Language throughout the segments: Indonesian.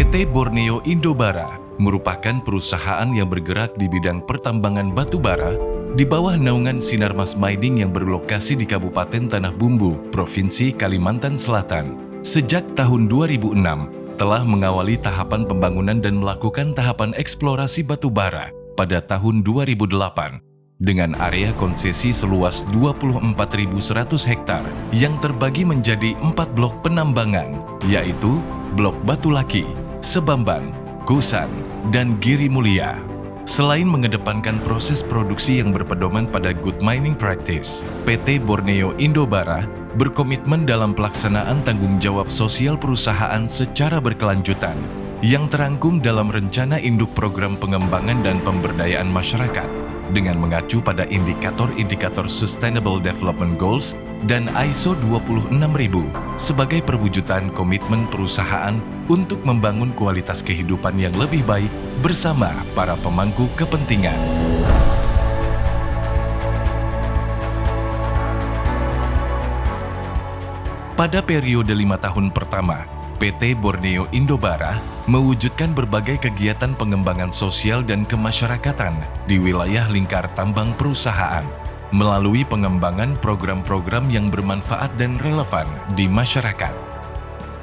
PT Borneo Indobara merupakan perusahaan yang bergerak di bidang pertambangan batu bara di bawah naungan Sinarmas Mining yang berlokasi di Kabupaten Tanah Bumbu, Provinsi Kalimantan Selatan. Sejak tahun 2006, telah mengawali tahapan pembangunan dan melakukan tahapan eksplorasi batu bara pada tahun 2008 dengan area konsesi seluas 24.100 hektar yang terbagi menjadi 4 blok penambangan, yaitu Blok Batu Laki, Sebamban, Kusan, dan Giri Mulia. Selain mengedepankan proses produksi yang berpedoman pada good mining practice, PT Borneo Indobara berkomitmen dalam pelaksanaan tanggung jawab sosial perusahaan secara berkelanjutan yang terangkum dalam rencana induk program pengembangan dan pemberdayaan masyarakat dengan mengacu pada indikator-indikator Sustainable Development Goals dan ISO 26000 sebagai perwujudan komitmen perusahaan untuk membangun kualitas kehidupan yang lebih baik bersama para pemangku kepentingan. Pada periode 5 tahun pertama, PT Borneo Indobara mewujudkan berbagai kegiatan pengembangan sosial dan kemasyarakatan di wilayah lingkar tambang perusahaan melalui pengembangan program-program yang bermanfaat dan relevan di masyarakat.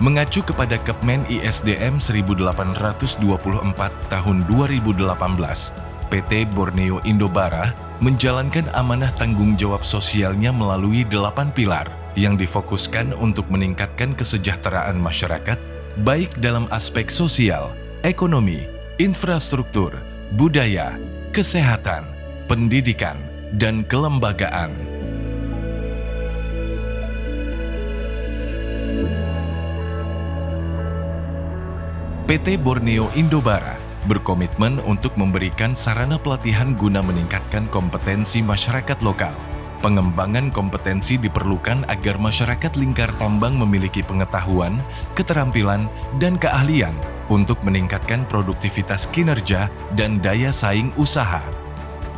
Mengacu kepada Kepmen ISDM 1824 tahun 2018, PT Borneo Indobara menjalankan amanah tanggung jawab sosialnya melalui 8 pilar yang difokuskan untuk meningkatkan kesejahteraan masyarakat, baik dalam aspek sosial, ekonomi, infrastruktur, budaya, kesehatan, pendidikan, dan kelembagaan. PT Borneo Indobara berkomitmen untuk memberikan sarana pelatihan guna meningkatkan kompetensi masyarakat lokal. Pengembangan kompetensi diperlukan agar masyarakat lingkar tambang memiliki pengetahuan, keterampilan, dan keahlian untuk meningkatkan produktivitas kinerja dan daya saing usaha.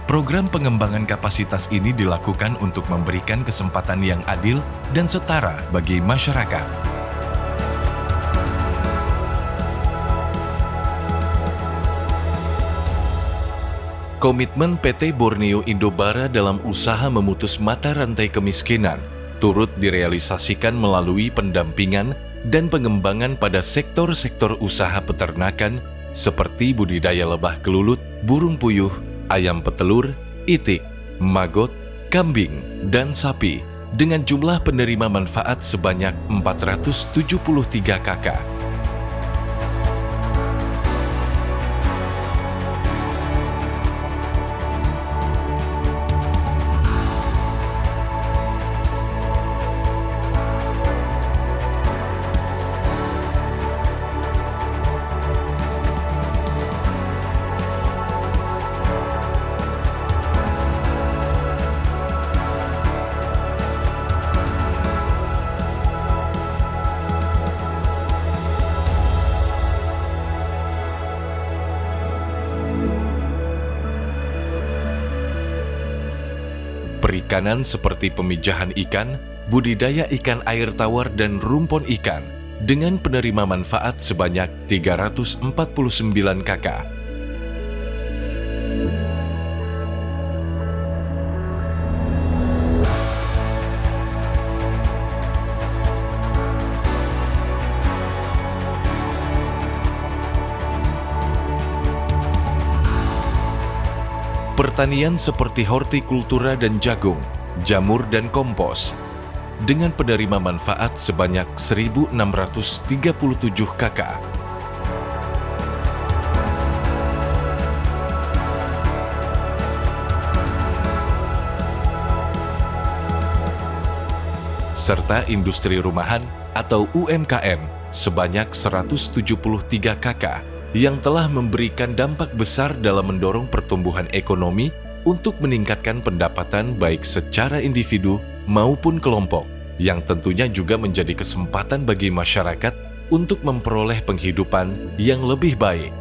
Program pengembangan kapasitas ini dilakukan untuk memberikan kesempatan yang adil dan setara bagi masyarakat. Komitmen PT Borneo Indobara dalam usaha memutus mata rantai kemiskinan turut direalisasikan melalui pendampingan dan pengembangan pada sektor-sektor usaha peternakan seperti budidaya lebah kelulut, burung puyuh, ayam petelur, itik, maggot, kambing, dan sapi dengan jumlah penerima manfaat sebanyak 473 kakak. Perikanan seperti pemijahan ikan, budidaya ikan air tawar dan rumpon ikan dengan penerima manfaat sebanyak 349 kakak. Pertanian seperti hortikultura dan jagung, jamur dan kompos, dengan penerima manfaat sebanyak 1.637 kakak. Serta industri rumahan atau UMKM sebanyak 173 kakak yang telah memberikan dampak besar dalam mendorong pertumbuhan ekonomi untuk meningkatkan pendapatan baik secara individu maupun kelompok, yang tentunya juga menjadi kesempatan bagi masyarakat untuk memperoleh penghidupan yang lebih baik.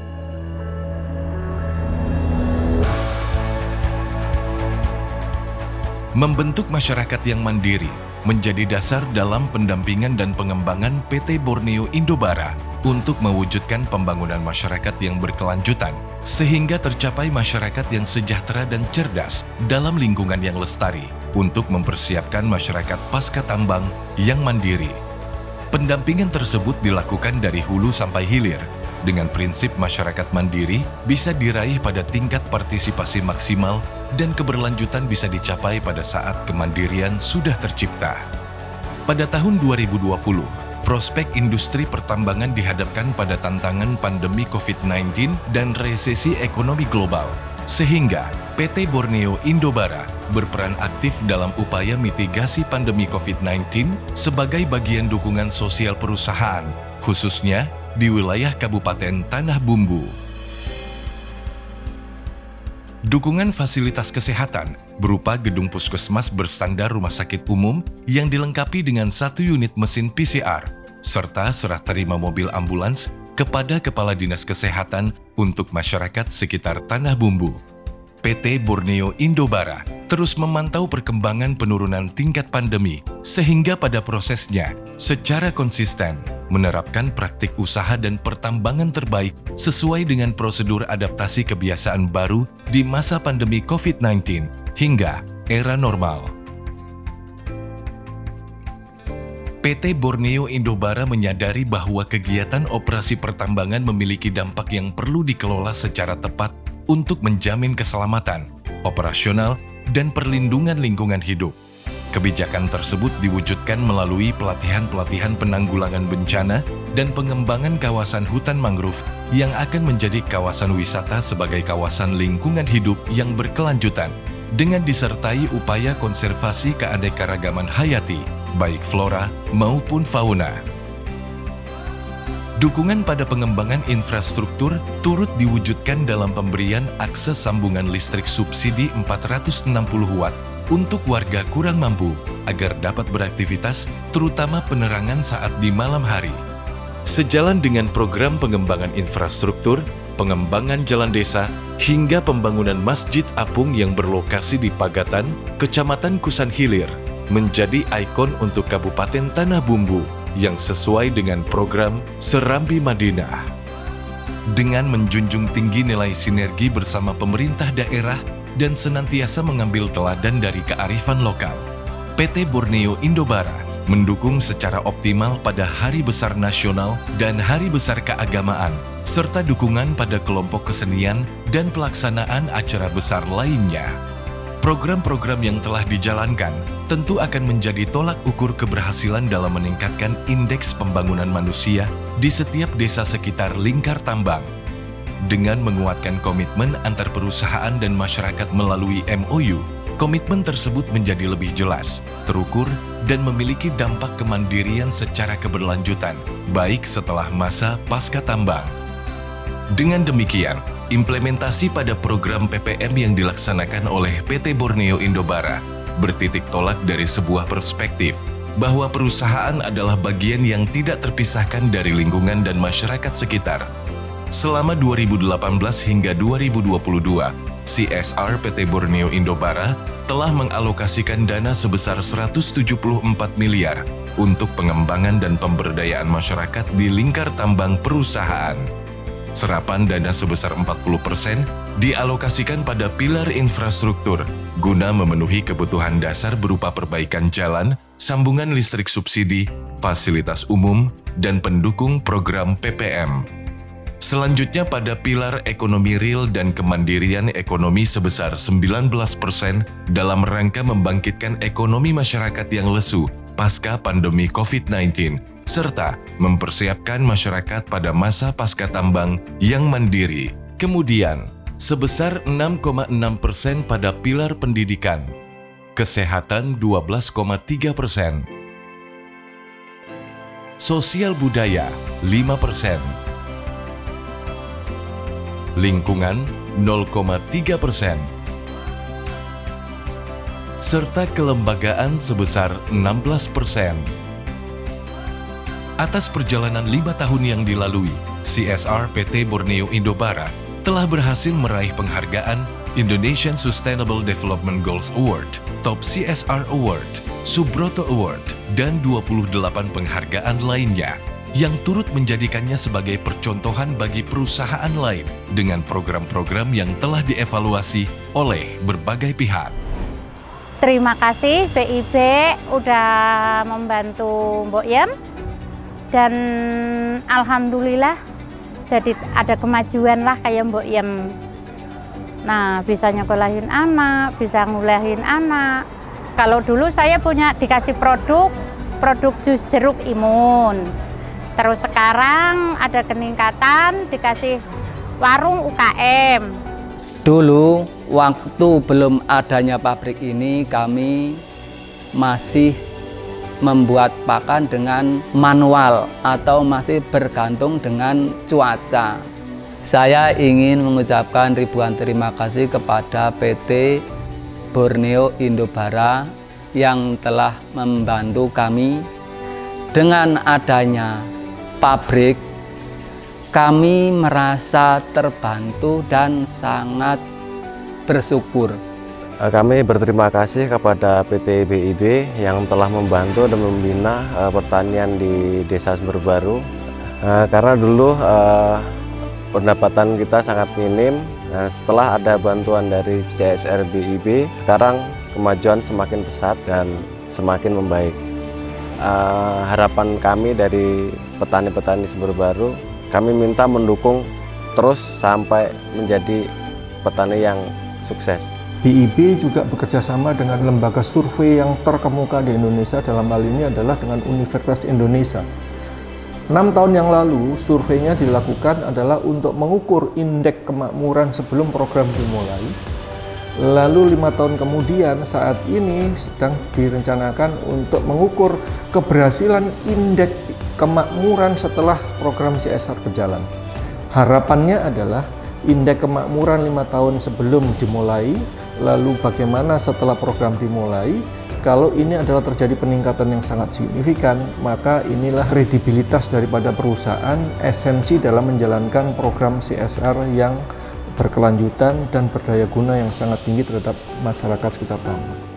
Membentuk masyarakat yang mandiri, menjadi dasar dalam pendampingan dan pengembangan PT Borneo Indobara untuk mewujudkan pembangunan masyarakat yang berkelanjutan, sehingga tercapai masyarakat yang sejahtera dan cerdas dalam lingkungan yang lestari untuk mempersiapkan masyarakat pasca tambang yang mandiri. Pendampingan tersebut dilakukan dari hulu sampai hilir, dengan prinsip masyarakat mandiri bisa diraih pada tingkat partisipasi maksimal dan keberlanjutan bisa dicapai pada saat kemandirian sudah tercipta. Pada tahun 2020, prospek industri pertambangan dihadapkan pada tantangan pandemi COVID-19 dan resesi ekonomi global, sehingga PT Borneo Indobara berperan aktif dalam upaya mitigasi pandemi COVID-19 sebagai bagian dukungan sosial perusahaan, khususnya di wilayah Kabupaten Tanah Bumbu. Dukungan fasilitas kesehatan berupa gedung puskesmas berstandar rumah sakit umum yang dilengkapi dengan 1 unit mesin PCR, serta serah terima mobil ambulans kepada Kepala Dinas Kesehatan untuk masyarakat sekitar Tanah Bumbu. PT Borneo Indobara terus memantau perkembangan penurunan tingkat pandemi, sehingga pada prosesnya secara konsisten menerapkan praktik usaha dan pertambangan terbaik sesuai dengan prosedur adaptasi kebiasaan baru di masa pandemi COVID-19 hingga era normal. PT Borneo Indobara menyadari bahwa kegiatan operasi pertambangan memiliki dampak yang perlu dikelola secara tepat untuk menjamin keselamatan, operasional, dan perlindungan lingkungan hidup. Kebijakan tersebut diwujudkan melalui pelatihan-pelatihan penanggulangan bencana dan pengembangan kawasan hutan mangrove yang akan menjadi kawasan wisata sebagai kawasan lingkungan hidup yang berkelanjutan, dengan disertai upaya konservasi keanekaragaman hayati, baik flora maupun fauna. Dukungan pada pengembangan infrastruktur turut diwujudkan dalam pemberian akses sambungan listrik subsidi 460 watt untuk warga kurang mampu agar dapat beraktivitas, terutama penerangan saat di malam hari. Sejalan dengan program pengembangan infrastruktur, pengembangan jalan desa, hingga pembangunan Masjid Apung yang berlokasi di Pagatan, Kecamatan Kusan Hilir, menjadi ikon untuk Kabupaten Tanah Bumbu yang sesuai dengan program Serambi Madinah. Dengan menjunjung tinggi nilai sinergi bersama pemerintah daerah dan senantiasa mengambil teladan dari kearifan lokal, PT Borneo Indobara mendukung secara optimal pada hari besar nasional dan hari besar keagamaan, serta dukungan pada kelompok kesenian dan pelaksanaan acara besar lainnya. Program-program yang telah dijalankan tentu akan menjadi tolak ukur keberhasilan dalam meningkatkan indeks pembangunan manusia di setiap desa sekitar lingkar tambang. Dengan menguatkan komitmen antar perusahaan dan masyarakat melalui MOU, komitmen tersebut menjadi lebih jelas, terukur, dan memiliki dampak kemandirian secara keberlanjutan, baik setelah masa pasca tambang. Dengan demikian, implementasi pada program PPM yang dilaksanakan oleh PT Borneo Indobara bertitik tolak dari sebuah perspektif bahwa perusahaan adalah bagian yang tidak terpisahkan dari lingkungan dan masyarakat sekitar. Selama 2018 hingga 2022, CSR PT Borneo Indobara telah mengalokasikan dana sebesar 174 miliar untuk pengembangan dan pemberdayaan masyarakat di lingkar tambang perusahaan. Serapan dana sebesar 40% dialokasikan pada pilar infrastruktur guna memenuhi kebutuhan dasar berupa perbaikan jalan, sambungan listrik subsidi, fasilitas umum, dan pendukung program PPM. Selanjutnya pada pilar ekonomi real dan kemandirian ekonomi sebesar 19% dalam rangka membangkitkan ekonomi masyarakat yang lesu pasca pandemi COVID-19, serta mempersiapkan masyarakat pada masa pasca tambang yang mandiri. Kemudian, sebesar 6,6% pada pilar pendidikan, kesehatan 12,3%, sosial budaya 5%, lingkungan 0,3%, serta kelembagaan sebesar 16%. Atas perjalanan 5 tahun yang dilalui, CSR PT Borneo Indobara telah berhasil meraih penghargaan Indonesian Sustainable Development Goals Award Top CSR Award, Subroto Award, dan 28 penghargaan lainnya yang turut menjadikannya sebagai percontohan bagi perusahaan lain dengan program-program yang telah dievaluasi oleh berbagai pihak. Terima kasih PIB udah membantu Mbok Yem, dan alhamdulillah jadi ada kemajuan lah kayak Mbok Yem. Nah, bisa nyekolahin anak, bisa nguliahin anak. Kalau dulu saya dikasih produk jus jeruk imun. Terus sekarang ada peningkatan, dikasih warung UKM. Dulu waktu belum adanya pabrik ini, kami masih membuat pakan dengan manual atau masih bergantung dengan cuaca. Saya ingin mengucapkan ribuan terima kasih kepada PT Borneo Indobara yang telah membantu kami. Dengan adanya pabrik, kami merasa terbantu dan sangat bersyukur. Kami berterima kasih kepada PT BIB yang telah membantu dan membina pertanian di Desa Sumberbaru. Karena dulu pendapatan kita sangat minim. Nah, setelah ada bantuan dari CSR BIB, sekarang kemajuan semakin pesat dan semakin membaik. Harapan kami dari petani-petani Sumberbaru, kami minta mendukung terus sampai menjadi petani yang sukses. BIB juga bekerja sama dengan lembaga survei yang terkemuka di Indonesia, dalam hal ini adalah dengan Universitas Indonesia. 6 tahun yang lalu, surveinya dilakukan adalah untuk mengukur indeks kemakmuran sebelum program dimulai. Lalu 5 tahun kemudian, saat ini sedang direncanakan untuk mengukur keberhasilan indeks kemakmuran setelah program CSR berjalan. Harapannya adalah indeks kemakmuran 5 tahun sebelum dimulai, lalu bagaimana setelah program dimulai. Kalau ini adalah terjadi peningkatan yang sangat signifikan, maka inilah kredibilitas daripada perusahaan, esensi dalam menjalankan program CSR yang berkelanjutan dan berdaya guna yang sangat tinggi terhadap masyarakat sekitar Tambun.